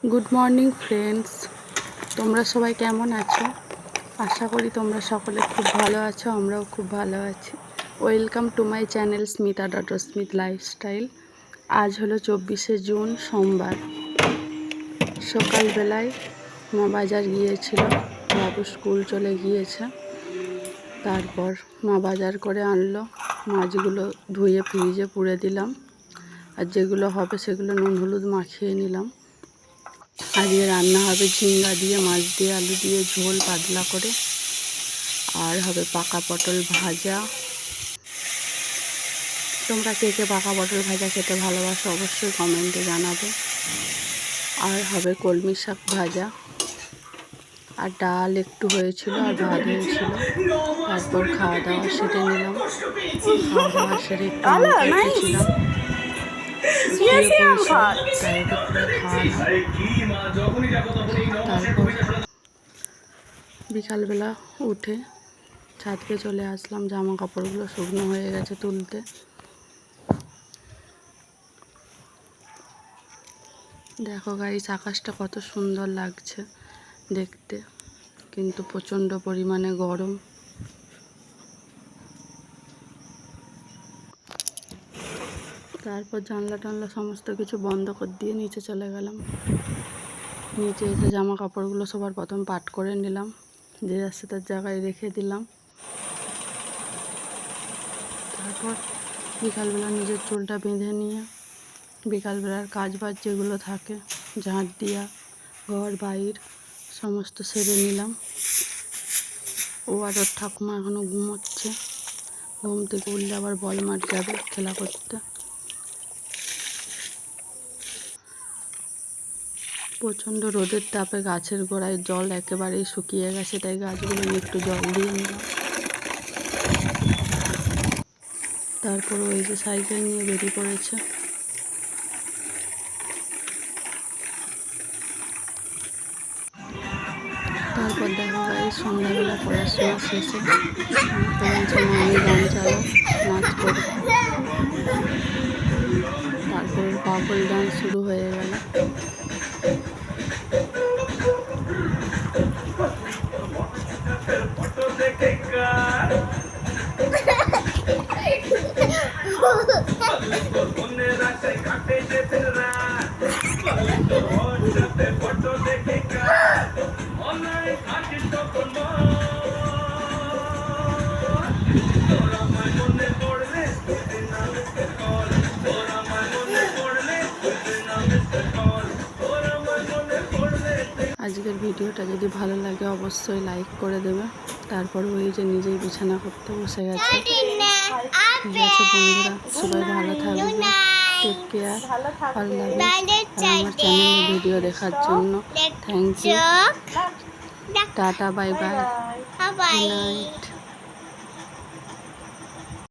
Good morning friends, তোমরা সবাই কেমন আছো? আশা করি তোমরা সকলে খুব ভালো আছো, আমরাও খুব ভালো আছি। Welcome to my channel Smita Smith lifestyle. আজ হলো 24শে জুন, সোমবার। সকালবেলায় মা বাজার গিয়েছিল, বাবু স্কুল চলে গিয়েছে। তারপর মা বাজার করে আনলো, মাছগুলো ধুয়ে ফ্রিজে পুড়ে দিলাম, আর যেগুলো হবে সেগুলো নুন হলুদ মাখিয়ে নিলাম। আজকে রান্না হবে ঝিঙ্গা দিয়ে, মাছ দিয়ে, আলু দিয়ে ঝোল পাতলা করে, আর হবে পাকা পটল ভাজা। তোমরা কে কে পাকা পটল ভাজা খেতে ভালোবাসো অবশ্যই কমেন্টে জানাবে। আর হবে কলমি শাক ভাজা, আর ডাল একটু হয়েছিল, আর ভাত হয়েছিল। তারপর খাওয়া দাওয়া সেরে নিলাম, খাওয়া দাওয়া সেরে একটু ছিলাম, তারপর বিকালবেলা উঠে ছাদকে চলে আসলাম, জামা কাপড়গুলো শুকনো হয়ে গেছে তুলতে। দেখো গাইস, আকাশটা কত সুন্দর লাগছে দেখতে, কিন্তু প্রচণ্ড পরিমাণে গরম। তারপর জানলা টানলা সমস্ত কিছু বন্ধ করে দিয়ে নিচে চলে গেলাম। নিচে এসে জামা কাপড়গুলো সবার প্রথম পাট করে নিলাম, যে যাচ্ছে তার জায়গায় রেখে দিলাম। তারপর বিকালবেলা নিজের চুলটা বেঁধে নিয়ে বিকালবেলার কাজ বাজ যেগুলো থাকে, ঝাঁট দিয়া, ঘর বাইর সমস্ত সেরে নিলাম। ও আর ওর ঠাকুমা এখনও ঘুমোচ্ছে, ঘুম থেকে উঠলে আবার বল মাঠ যাবে খেলা করতে। প্রচণ্ড রোদের তাপে গাছের গোড়ায় জল একেবারেই শুকিয়ে গেছে, তাই গাছগুলো একটু জল দিয়ে নিলাম। তারপর ওই যে সাইকেল নিয়ে বেরিয়ে পড়েছে। তারপর দেখো গাইস, সন্ধ্যাবেলা পড়াশোনা শেষে আমি গান চালাও, নাচ করে। তারপর পাগল ডান্স শুরু হয়ে গেল। আজকের ভিডিওটা যদি ভালো লাগে অবশ্যই লাইক করে দেবে। তারপর ওই যে নিজেই বিছানা করতে বসে গেছে। ঠিক আছে বন্ধুরা, সবাই ভালো থাকবে, টেক কেয়ার, আল্লাহ হাফেজ। আর আমার চ্যানেলে ভিডিও দেখার জন্য thank you, tata, bye bye, good night.